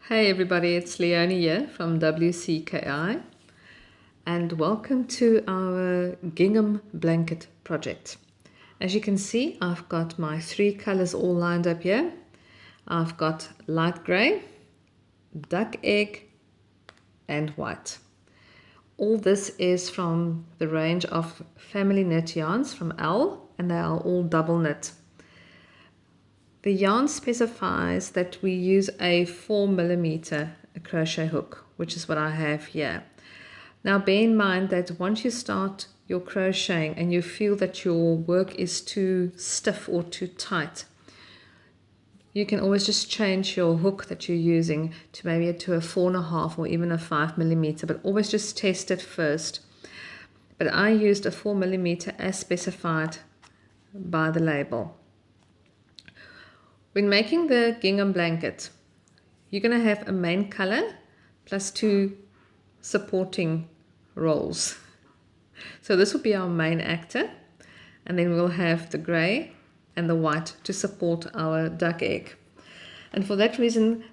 Hey everybody, it's Leonie here from Wcki and welcome to our Gingham Blanket project. As you can see, I've got my three colors all lined up here. I've got light grey, duck egg and white. All this is from the range of family knit yarns from L, and they are all double knit. The yarn specifies that we use a 4mm crochet hook, which is what I have here. Now bear in mind that once you start your crocheting and you feel that your work is too stiff or too tight, you can always just change your hook that you're using to maybe to a 4.5 or even a 5mm, but always just test it first. But I used a 4mm as specified by the label. When making the gingham blanket, you're going to have a main color plus two supporting rolls. So this will be our main actor, and then we'll have the grey and the white to support our duck egg. And for that reason,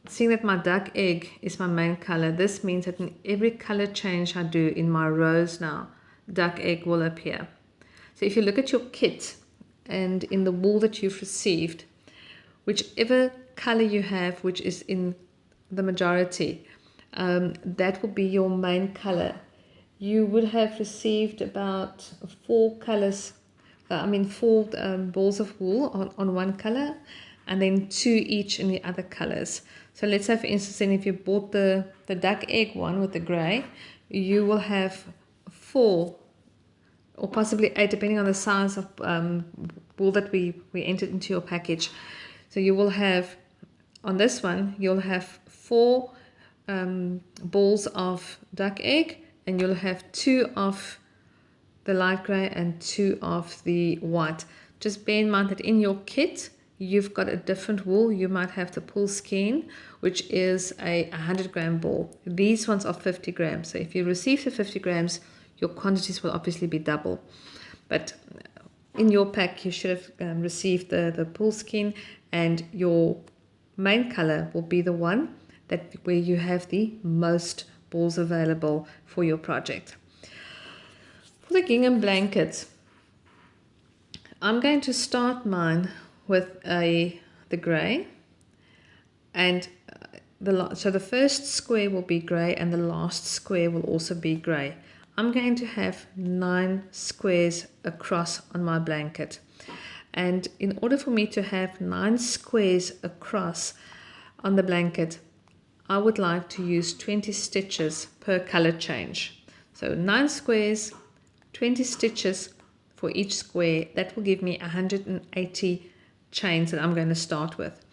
seeing that my duck egg is my main color, this means that in every color change I do in my rows now, duck egg will appear. So if you look at your kit, and in the wool that you've received, whichever color you have, which is in the majority, that will be your main color. You would have received about four colors, four balls of wool on one color, and then two each in the other colors. So let's say, for instance, then if you bought the duck egg one with the gray, you will have four or possibly 8, depending on the size of wool that we entered into your package. So you will have, on this one, you'll have 4 balls of duck egg, and you'll have 2 of the light grey and 2 of the white. Just bear in mind that in your kit, you've got a different wool. You might have the pull skein, which is a 100-gram ball. These ones are 50 grams. So if you receive the 50 grams, your quantities will obviously be double. But in your pack, you should have received the pull skein, and your main color will be the one where you have the most balls available for your project. For the gingham blanket, I'm going to start mine with the grey, and so the first square will be grey and the last square will also be grey. I'm going to have 9 squares across on my blanket, and in order for me to have 9 squares across on the blanket, I would like to use 20 stitches per color change. So 9 squares, 20 stitches for each square. That will give me 180 chains that I'm going to start with.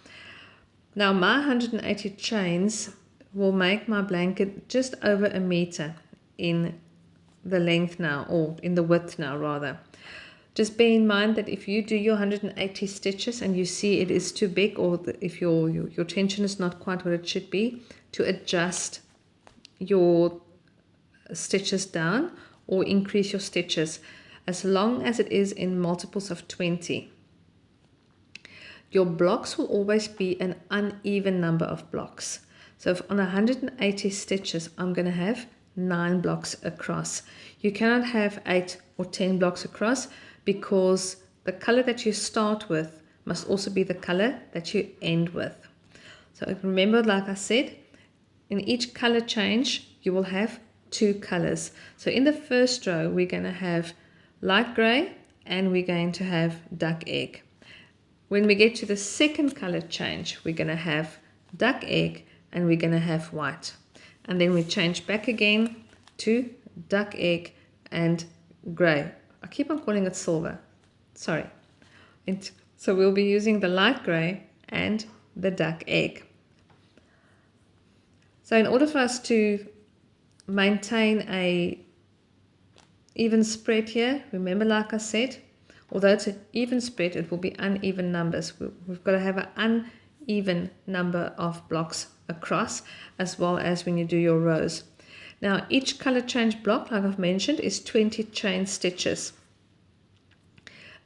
Now my 180 chains will make my blanket just over a meter in the length now, or in the width now rather. Just bear in mind that if you do your 180 stitches and you see it is too big, or if your tension is not quite what it should be, to adjust your stitches down or increase your stitches, as long as it is in multiples of 20. Your blocks will always be an uneven number of blocks. So if on 180 stitches, I'm going to have 9 blocks across. You cannot have 8 or 10 blocks across, because the color that you start with must also be the color that you end with. So remember, like I said, in each color change you will have 2 colors. So in the first row we're going to have light gray and we're going to have duck egg. When we get to the second color change, we're going to have duck egg and we're going to have white. And then we change back again to duck egg and grey. I keep on calling it silver. Sorry. So we'll be using the light grey and the duck egg. So in order for us to maintain a even spread here, remember, like I said, although it's an even spread, it will be uneven numbers. We've got to have an uneven number of blocks across, as well as when you do your rows. Now each color change block, like I've mentioned, is 20 chain stitches.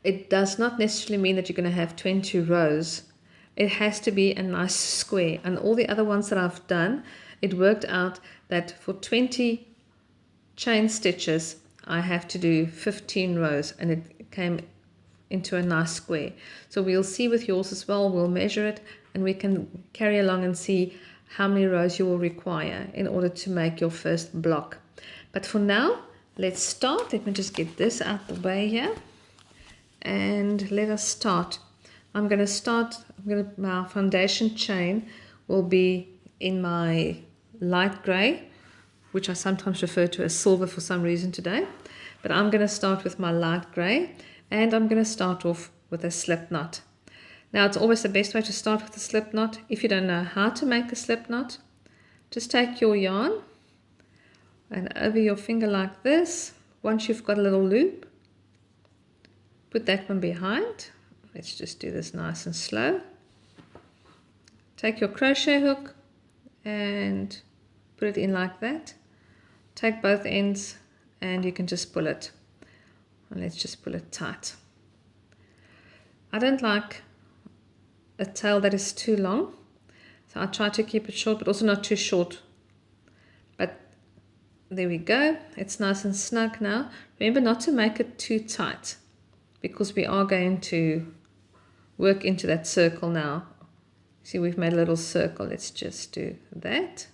It does not necessarily mean that you're going to have 20 rows. it has to be a nice square. And all the other ones that I've done, it worked out that for 20 chain stitches I have to do 15 rows, and it came into a nice square. So we'll see with yours as well. We'll measure it and we can carry along and see how many rows you will require in order to make your first block. But for now, let's start. Let me just get this out the way here, and let us start. My foundation chain will be in my light grey, which I sometimes refer to as silver for some reason today. But I'm going to start with my light grey, and I'm going to start off with a slip knot. Now, it's always the best way to start with a slip knot. If you don't know how to make a slip knot, just take your yarn and over your finger like this. Once you've got a little loop, put that one behind. Let's just do this nice and slow. Take your crochet hook and put it in like that. Take both ends and you can just pull it. And let's just pull it tight. I don't like a tail that is too long, so I try to keep it short, but also not too short. But there we go. It's nice and snug now. Remember not to make it too tight, because we are going to work into that circle now. See, we've made a little circle. Let's just do that.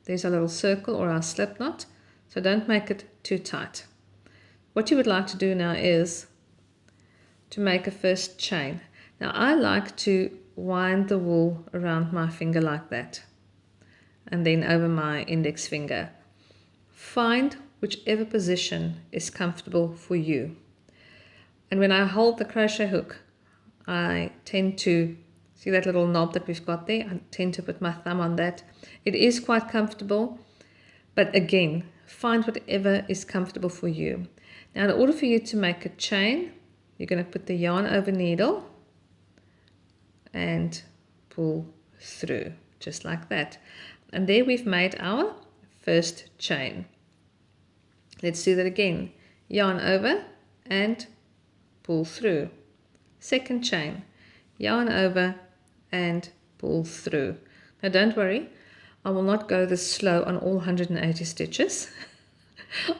There's a little circle, or our slip knot. So don't make it too tight. What you would like to do now is to make a first chain. Now I like to wind the wool around my finger like that, and then over my index finger. Find whichever position is comfortable for you. And when I hold the crochet hook, I tend to, see that little knob that we've got there? I tend to put my thumb on that. It is quite comfortable, but again, find whatever is comfortable for you. Now, in order for you to make a chain, you're going to put the yarn over needle and pull through, just like that. And there we've made our first chain. Let's do that again. Yarn over and pull through. Second chain. Yarn over and pull through. Now don't worry, I will not go this slow on all 180 stitches.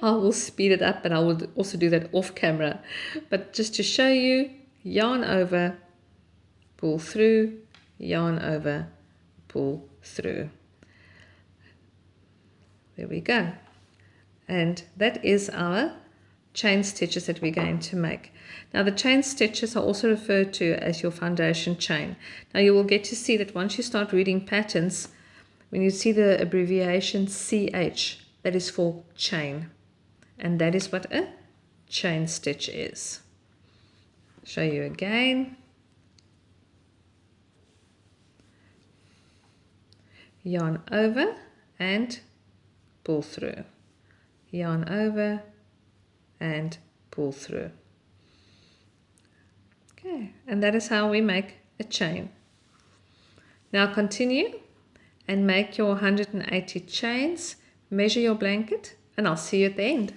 I will speed it up, and I will also do that off camera. But just to show you, yarn over, pull through, yarn over, pull through. There we go. And that is our chain stitches that we're going to make. Now the chain stitches are also referred to as your foundation chain. Now you will get to see that once you start reading patterns, when you see the abbreviation CH, that is for chain. And that is what a chain stitch is. Show you again. Yarn over and pull through. Yarn over and pull through. Okay, and that is how we make a chain. Now continue and make your 180 chains, measure your blanket, and I'll see you at the end.